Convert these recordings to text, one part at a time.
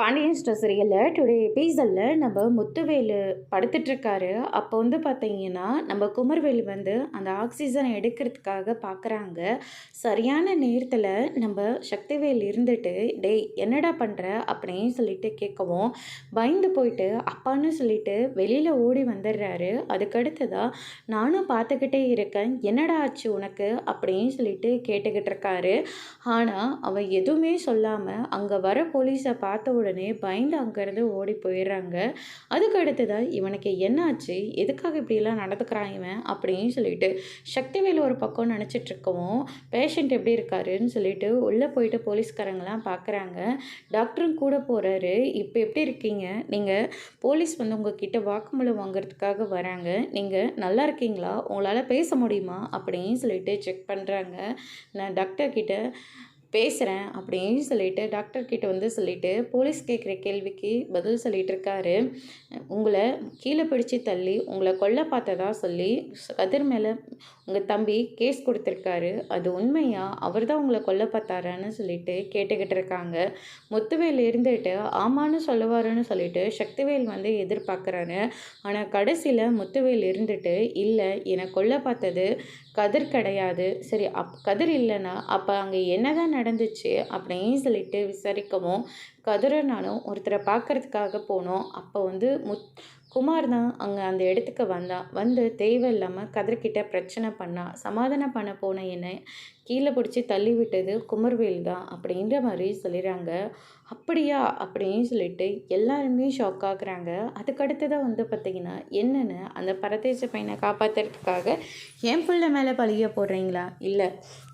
Pandian store சீரியலில் today எபிசோடில் நம்ம முத்துவேலு படுத்துட்ருக்காரு. அப்போ வந்து பார்த்தீங்கன்னா நம்ம குமர்வேலு வந்து அந்த ஆக்சிஜனை எடுக்கிறதுக்காக பார்க்குறாங்க. சரியான நேரத்தில் நம்ம சக்திவேல் இருந்துட்டு டேய் என்னடா பண்ணுற அப்படின்னு சொல்லிட்டு கேட்கவும் பயந்து போயிட்டு அப்பான்னு சொல்லிட்டு வெளியில் ஓடி வந்துடுறாரு. அதுக்கடுத்ததாக நானும் பார்த்துக்கிட்டே இருக்கேன், என்னடா ஆச்சு உனக்கு அப்படின்னு சொல்லிட்டு கேட்டுக்கிட்டு இருக்காரு. ஆனால் அவன் எதுவுமே சொல்லாமல் அங்கே வர போலீஸை பார்த்த உடனே பயந்து அங்கேருந்து ஓடி போயிடுறாங்க. அதுக்கு அடுத்ததாக இவனுக்கு என்னாச்சு, எதுக்காக இப்படிலாம் நடந்துக்கிறான் இவன் அப்படின்னு சொல்லிட்டு சக்திவேல் ஒரு பக்கம் நினச்சிட்டு இருக்கவும் பேஷண்ட் எப்படி இருக்காருன்னு சொல்லிட்டு உள்ளே போயிட்டு போலீஸ்காரங்களாம் பார்க்குறாங்க. டாக்டரும் கூட போகிறாரு. இப்போ எப்படி இருக்கீங்க, நீங்கள் போலீஸ் வந்து உங்ககிட்ட வாக்குமூலம் வாங்குறதுக்காக வராங்க, நீங்கள் நல்லா இருக்கீங்களா, உங்களால் பேச முடியுமா அப்படின்னு சொல்லிட்டு செக் பண்ணுறாங்க. நான் டாக்டர்கிட்ட பேசுகிறேன் அப்படின்னு சொல்லிட்டு டாக்டர்கிட்ட வந்து சொல்லிவிட்டு போலீஸ் கேட்குற கேள்விக்கு பதில் சொல்லிகிட்டு இருக்காரு. உங்களை கீழே பிடிச்சி தள்ளி உங்களை கொல்ல பார்த்ததா சொல்லி கதிர் மேலே உங்கள் தம்பி கேஸ் கொடுத்துருக்காரு, அது உண்மையா, அவர் தான் உங்களை கொல்ல பார்த்தாரான்னு சொல்லிட்டு கேட்டுக்கிட்டு இருக்காங்க. முத்துவேல் இருந்துட்டு ஆமான்னு சொல்லுவாருன்னு சொல்லிட்டு சக்திவேல் வந்து எதிர்பார்க்குறாரு. ஆனால் கடைசியில் முத்துவேல் இருந்துட்டு இல்லை, என்னை கொல்ல பார்த்தது கதிர் கிடையாது, சரி கதிர் இல்லைன்னா அப்போ அங்கே என்ன தான் நடந்துச்சு அப்படின்னு சொல்லிட்டு விசாரிக்கவும் கதிரும் நானும் ஒருத்தரை பார்க்கறதுக்காக போனோம். அப்போ வந்து குமார் தான் அங்கே அந்த இடத்துக்கு வந்து தேவையில்லாமல் கதிர்கிட்ட பிரச்சனை பண்ணான். சமாதானம் பண்ண போன என்னை கீழே பிடிச்சி தள்ளி விட்டது குமர்வேல் தான் அப்படின்ற மாதிரி சொல்லிடுறாங்க. அப்படியா அப்படின்னு சொல்லிட்டு எல்லாருமே ஷாக் ஆகுறாங்க. அதுக்கடுத்ததான் வந்து பார்த்திங்கன்னா என்னென்னு அந்த பரதேச பையனை காப்பாற்றுறதுக்காக என் பிள்ளை மேலே பழிய போடுறீங்களா, இல்லை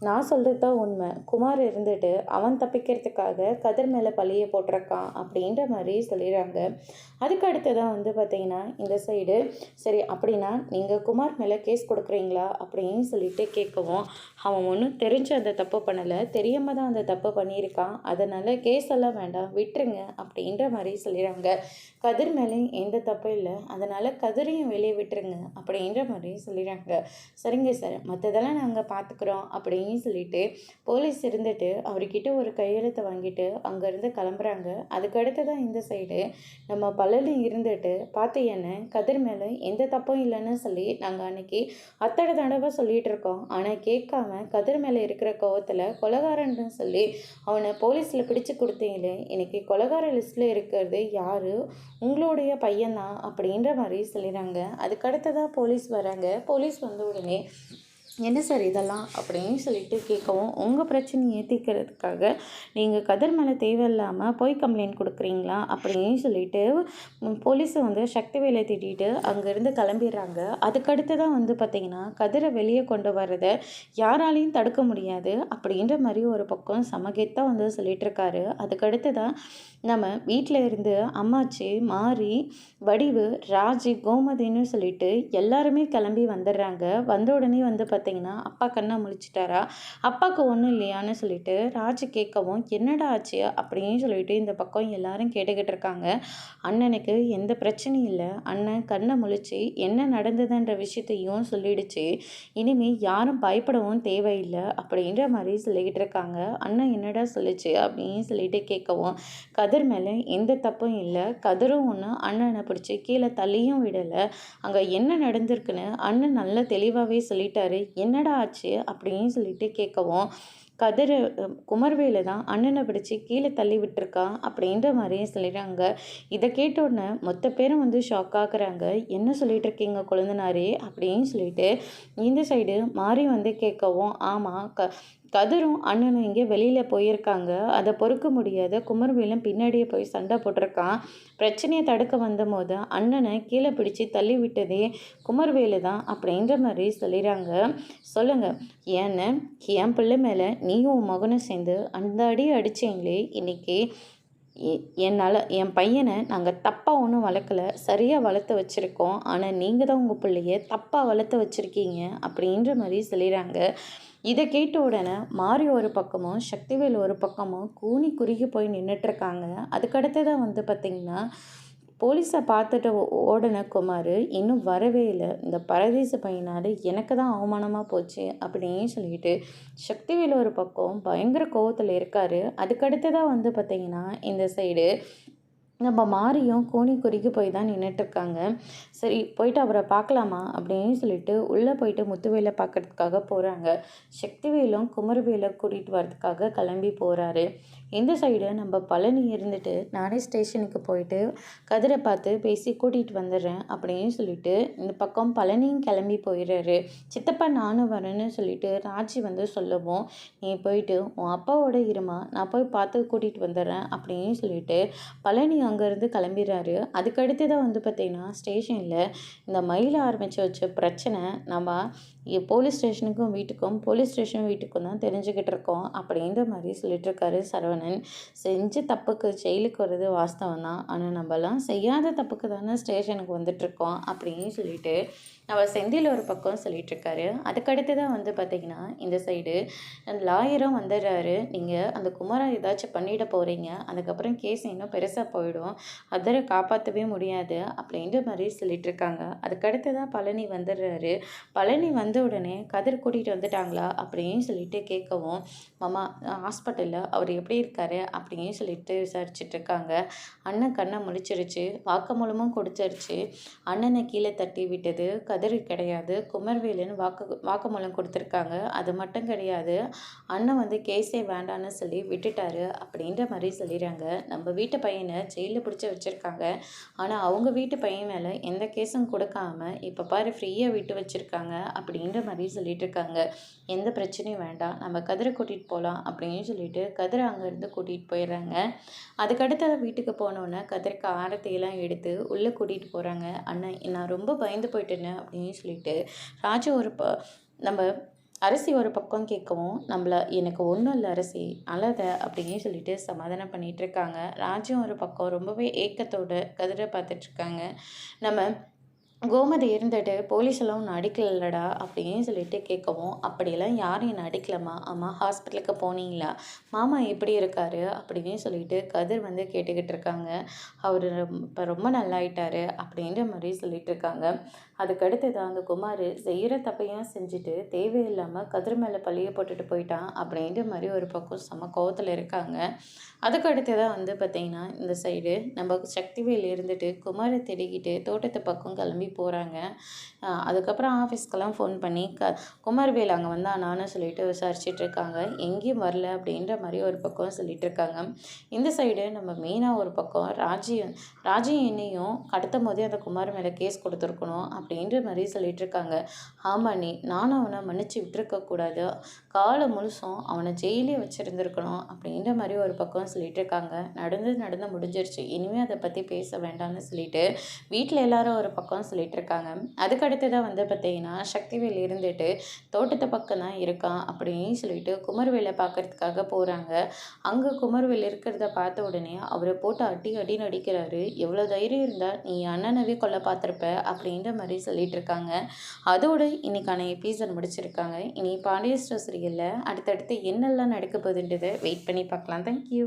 நான் சொல்கிறது தான் உண்மை, குமார் இருந்துட்டு அவன் தப்பிக்கிறதுக்காக கதிர் மேலே பழிய போட்டிருக்கான் அப்படின்ற மாதிரி சொல்லிடுறாங்க. அதுக்கு அடுத்ததான் வந்து பார்த்திங்கன்னா இந்த சைடு சரி அப்படின்னா நீங்கள் குமார் மேலே கேஸ் கொடுக்குறீங்களா அப்படின்னு சொல்லிட்டு கேட்கவும் அவன் ஒன்றும் தெரிஞ்சு அந்த தப்பு பண்ணலை, தெரியாமல் தான் அந்த தப்பு பண்ணியிருக்கான், அதனால் கேஸ் எல்லாம் வேண்டாம் விட்டுருங்க அப்படின்ற மாதிரி சொல்லிடுறாங்க. கதிர் மேலே எந்த தப்பும் இல்லை, அதனால் கதிரையும் வெளியே விட்டுருங்க அப்படின்ற மாதிரி சொல்லிடுறாங்க. சரிங்க சார், மற்றதெல்லாம் நாங்கள் பார்த்துக்குறோம் அப்படின்னு சொல்லிட்டு போலீஸ் இருந்துட்டு அவர்கிட்ட ஒரு கையெழுத்தை வாங்கிட்டு அங்கேருந்து கிளம்புறாங்க. அதுக்கடுத்து தான் இந்த சைடு நம்ம பழனி இருந்துட்டு பார்த்து என்ன கதிர் மேலே எந்த தப்பும் இல்லைன்னு சொல்லி நாங்கள் அன்னைக்கு அத்தனை தடவை சொல்லிகிட்டு இருக்கோம், ஆனால் கேட்காம கதிர் மேலே இருக்கிற கோவத்தில் கொலைகாரன்னு சொல்லி அவனை போலீஸில் பிடிச்சு கொடுத்தீங்களே, இன்னைக்கு கொலைகார லிஸ்ட்டில் இருக்கிறது யார், உங்களுடைய பையன்தான் அப்படின்ற மாதிரி சொல்லிடுறாங்க. அதுக்கடுத்ததாக போலீஸ் வராங்க. போலீஸ் வந்த உடனே என்ன சார் இதெல்லாம் அப்படின்னு சொல்லிட்டு கேட்கவும் உங்கள் பிரச்சனையை தீர்க்கிறதுக்காக நீங்கள் கதிர் மேலே தேவையில்லாமல் போய் கம்ப்ளைண்ட் கொடுக்குறீங்களா அப்படின்னு சொல்லிட்டு போலீஸை வந்து சக்திவேலை திட்டிட்டு அங்கேருந்து கிளம்பிடுறாங்க. அதுக்கடுத்து தான் வந்து பார்த்திங்கன்னா கதிரை வெளியே கொண்டு வர்றதை யாராலையும் தடுக்க முடியாது அப்படின்ற மாதிரி ஒரு பக்கம் சமகெத்தாக வந்து சொல்லிட்டு இருக்காரு. அதுக்கடுத்து தான் நம்ம வீட்டில் இருந்து அம்மாச்சி, மாரி, வடிவு, ராஜி, கோமதின்னு சொல்லிட்டு எல்லாருமே கிளம்பி வந்துடுறாங்க. வந்த உடனே வந்து பார்த்திங்கன்னா அப்பா கண்ணை முழிச்சிட்டாரா, அப்பாவுக்கு ஒன்றும் இல்லையான்னு சொல்லிட்டு ராஜி கேட்கவும் என்னடா ஆச்சு அப்படின்னு சொல்லிட்டு இந்த பக்கம் எல்லாரும் கேட்டுக்கிட்டு இருக்காங்க. அண்ணனுக்கு எந்த பிரச்சனையும் இல்லை, அண்ணன் கண்ணை முழிச்சு என்ன நடந்ததுன்ற விஷயத்தையும் சொல்லிடுச்சு, இனிமேல் யாரும் பயப்படவும் தேவையில்லை அப்படின்ற மாதிரி சொல்லிக்கிட்டு இருக்காங்க. அண்ணன் என்னடா சொல்லிச்சு அப்படின்னு சொல்லிட்டு கேட்கவும் கதிர் மேலே எந்த தப்பும் இல்லை, கதிரும் ஒன்று அண்ணனை பிடிச்சி கீழே தள்ளியும் விடலை, அங்கே என்ன நடந்திருக்குன்னு அண்ணன் நல்லா தெளிவாகவே சொல்லிட்டாரு, என்னடா ஆச்சு அப்படின்னு சொல்லிட்டு கேட்கவும் கதிர் குமர்வேலு தான் அண்ணனை பிடிச்சி கீழே தள்ளி விட்டுருக்கான் அப்படின்ற மாதிரியே சொல்லிடுறாங்க. இதை கேட்டோடனே மொத்த பேரும் வந்து ஷாக் ஆகுறாங்க. என்ன சொல்லிட்டு இருக்கீங்க குழந்தனாரே அப்படின்னு சொல்லிட்டு இந்த சைடு மாறி வந்து கேட்கவும் ஆமாம் கதிரும் அண்ணனும் இங்கே வெளியில் போயிருக்காங்க, அதை பொறுக்க முடியாத குமர்வேலும் பின்னாடியே போய் சண்டை போட்டிருக்கான், பிரச்சனையை தடுக்க வந்த போது அண்ணனை கீழே பிடிச்சி தள்ளி விட்டதே குமர்வேலு தான் அப்படின்ற மாதிரி சொல்லிடுறாங்க. சொல்லுங்கள், ஏன்னு என் பிள்ளை மேலே நீயும் உன் மகனும் சேர்ந்து அந்த அடி அடித்தீங்களே, இன்றைக்கி என் பையனை நாங்கள் தப்பாக ஒன்றும் வளர்க்கலை, சரியாக வளர்த்து வச்சுருக்கோம், ஆனால் நீங்கள் தான் உங்கள் பிள்ளைய தப்பாக வளர்த்து வச்சுருக்கீங்க அப்படின்ற மாதிரி சொல்லிடுறாங்க. இதை கேட்ட உடனே மாறி ஒரு பக்கமும் சக்திவேல் ஒரு பக்கமும் கூனி குறுகி போய் நின்றுட்டுருக்காங்க. அதுக்கடுத்ததான் வந்து பார்த்திங்கன்னா போலீஸை பார்த்துட்டு ஓடின குமார் இன்னும் வரவே இல்லை, இந்த பரதேச பையனால் எனக்கு தான் அவமானமாக போச்சு அப்படின்னு சொல்லிட்டு சக்திவேல் ஒரு பக்கம் பயங்கர கோவத்தில் இருக்கார். அதுக்கடுத்ததாக வந்து பார்த்திங்கன்னா இந்த சைடு நம்ம மாரியும் கூனி குறுகி போய் தான் நின்னுட்டுருக்காங்க. சரி போயிட்டு அவர பார்க்கலாமா? அப்படின்னு சொல்லிட்டு உள்ள போயிட்டு முத்துவேல பார்க்கறதுக்காக போறாங்க. சக்திவேலும் குமரவேல கூட்டிட்டு வரதுக்காக கிளம்பி போறாரு. இந்த சைடு நம்ம பழனி இருந்துட்டு, நானே ஸ்டேஷனுக்கு போயிட்டு கதிர பார்த்து பேசி கூட்டிட்டு வந்துடுறேன் அப்படின்னு சொல்லிட்டு, இந்த பக்கம் பழனியும் கிளம்பி போயிறாரு. சித்தப்பா நானும் வரேன்னு சொல்லிட்டு ராஜி வந்து சொல்லவும், "நீ போயிட்டு உன் அப்பாவோட இரும்மா, நான் போய் பார்த்து கூட்டிட்டு வந்துடுறேன்" அப்படின்னு சொல்லிட்டு பழனி அங்கேருந்து கிளம்பிறாரு. அதுக்கடுத்து தான் வந்து பார்த்தீங்கன்னா, ஸ்டேஷன்ல இந்த மயில ஆரம்பிச்சு வச்ச பிரச்சனை நம்ம போலீஸ் ஸ்டேஷனுக்கும் வீட்டுக்கும், போலீஸ் ஸ்டேஷன் வீட்டுக்கும் தான் தெரிஞ்சுக்கிட்டு இருக்கோம். அப்படின்ற மாரி சொல்லிட்டுருக்காரு சரவணன். செஞ்ச தப்புக்கு ஜெயிலுக்கு வர்றது வாஸ்தவம் தான். ஆனா நம்பலாம் செய்யாத தப்புக்கு தானே ஸ்டேஷனுக்கு வந்துட்டுருக்கோம் அப்படின்னு சொல்லிட்டு, நம்ம செந்தில் ஒரு பக்கம் சொல்லிட்டுருக்காரு. அதுக்கடுத்து தான் வந்து பார்த்தீங்கன்னா, இந்த சைடு லாயரும் வந்துடுறாரு. நீங்க அந்த குமார ஏதாச்சும் பண்ணிட போறீங்க. அதுக்கப்புறம் கேஸ் இன்னும் பெருசா போயிடும். கதிர காப்பாத்தவே முடியாது அப்படின்ற மாரி சொல்லிட்டுருக்காங்க. அதுக்கடுத்து தான் பழனி வந்துடுறாரு. பழனி வந்த உடனே கதிர் கூட்டிட்டு வந்துட்டாங்களா? அப்படின்னு சொல்லிட்டு கேட்கவும், மாமா ஹாஸ்பிட்டல்ல அவர் எப்படி இருக்காரு? அப்படின்னு சொல்லிட்டு விசாரிச்சுட்ருக்காங்க. அண்ணன் கண்ண முழிச்சிருச்சு. வாக்குமூலமும் கொடுத்துருச்சு. அண்ணன கீழ தட்டி விட்டது கதிர் கிடையாது. குமரவேலுன்னு வாக்குமூலம் கொடுத்துருக்காங்க. அது மட்டும் கிடையாது. அண்ணன் வந்து கேஸே வேண்டான்னு சொல்லி விட்டுட்டாரு அப்படின்ற மாரி சொல்லிடுறாங்க. நம்ம வீட்டு பையனை ஜெயிலில் பிடிச்சி வச்சுருக்காங்க. ஆனால் அவங்க வீட்டு பையன் மேலே எந்த கேஸும் கொடுக்காம இப்போ பாரு ஃப்ரீயாக விட்டு வச்சுருக்காங்க அப்படின்ற மாதிரி சொல்லிட்டு இருக்காங்க. எந்த பிரச்சனையும் வேண்டாம், நம்ம கதிரை கூட்டிகிட்டு போகலாம் அப்படின்னு சொல்லிட்டு கதிரை அங்கேருந்து கூட்டிகிட்டு போயிடுறாங்க. அதுக்கடுத்து வீட்டுக்கு போனோன்னே கதிருக்கு ஆரத்தியெல்லாம் எடுத்து உள்ளே கூட்டிகிட்டு போகிறாங்க. அண்ணன் நான் ரொம்ப பயந்து போயிட்டேன்னு அப்படின்னு சொல்லிட்டு ராஜு நம்ம அரசி ஒரு பக்கம் கேட்கவும், எனக்கு ஒன்றும் இல்லை அரசி, அழாத அப்படின்னு சொல்லிட்டு சமாதானம் பண்ணிகிட்ருக்காங்க. ராஜும் ஒரு பக்கம் ரொம்பவே ஏக்கத்தோட கதிரை பார்த்துட்ருக்காங்க. நம்ம கோமதி இருந்துட்டு போலீஸ் எல்லாம் ஒன்று அடிக்கலடா அப்படின்னு சொல்லிட்டு கேட்கவும், அப்படியெல்லாம் யாரும் என்னை அடிக்கலம்மா, அம்மா ஹாஸ்பிட்டலுக்கு போனீங்களா, மாமா எப்படி இருக்காரு அப்படின்னு சொல்லிட்டு கதிர் வந்து கேட்டுக்கிட்டு இருக்காங்க. அவர் இப்போ ரொம்ப நல்லாயிட்டாரு அப்படின்ற மாதிரி சொல்லிட்டு இருக்காங்க. அதுக்கடுத்து தான் அந்த குமார் செய்கிற தப்பையும் செஞ்சுட்டு தேவையில்லாமல் கதிர் மேலே பழிய போட்டுட்டு போயிட்டான் அப்படின்ற மாதிரி ஒரு பக்கம் செம கோவத்தில் இருக்காங்க. அதுக்கடுத்து தான் வந்து பார்த்திங்கன்னா, இந்த சைடு நம்ம சக்திவேல் இருந்துட்டு குமாரை தேடிக்கிட்டு தோட்டத்து பக்கம் கிளம்பி போகிறாங்க. அதுக்கப்புறம் ஆஃபீஸ்க்கெல்லாம் ஃபோன் பண்ணி குமாரவேல் அங்கே வந்தானான்னு சொல்லிட்டு விசாரிச்சுட்ருக்காங்க. எங்கேயும் வரல அப்படின்ற மாதிரி ஒரு பக்கம் சொல்லிகிட்ருக்காங்க. இந்த சைடு நம்ம மீனா ஒரு பக்கம் ராஜி என்னையும் கடத்தும் போதே அந்த குமார் மேலே கேஸ் கொடுத்துருக்கணும் அப்படின்ற மாதிரி சொல்லிகிட்ருக்காங்க. ஆமாம் நானும் அவனை மன்னிச்சு விட்டுருக்கக்கூடாது, காலம் முழுசும் அவனை ஜெயிலே வச்சுருந்துருக்கணும் அப்படின்ற மாதிரி ஒரு பக்கம் சொல்லிட்டு இருக்காங்க. நடந்து முடிஞ்சிருச்சு, இனிமேல் அதை பற்றி பேச வேண்டாம்னு சொல்லிட்டு வீட்டில் எல்லாரும் ஒரு பக்கம் சொல்லிட்டு இருக்காங்க. அதுக்கடுத்து தான் வந்து பார்த்தீங்கன்னா, சக்திவேல் இருந்துட்டு தோட்டத்து பக்கம் தான் இருக்கான் அப்படின்னு சொல்லிட்டு குமரவேலை பார்க்கறதுக்காக போகிறாங்க. அங்கே குமரவேல் இருக்கிறத பார்த்த உடனே அவரை போட்டு அடின்னு அடிக்கிறாரு. எவ்வளோ தைரியம் இருந்தால் நீ அண்ணனவே கொல்ல பார்த்துருப்ப அப்படின்ற மாதிரி சொல்லிட்டு இருக்காங்க. அதோட இன்னைக்கான எபிசோட் முடிச்சிருக்காங்க. இனி பாண்டிய ஸ்டோர் சீரியல்ல அடுத்தடுத்து என்னெல்லாம் நடக்க போகுதுன்றதை வெயிட் பண்ணி பார்க்கலாம். தேங்க்யூ.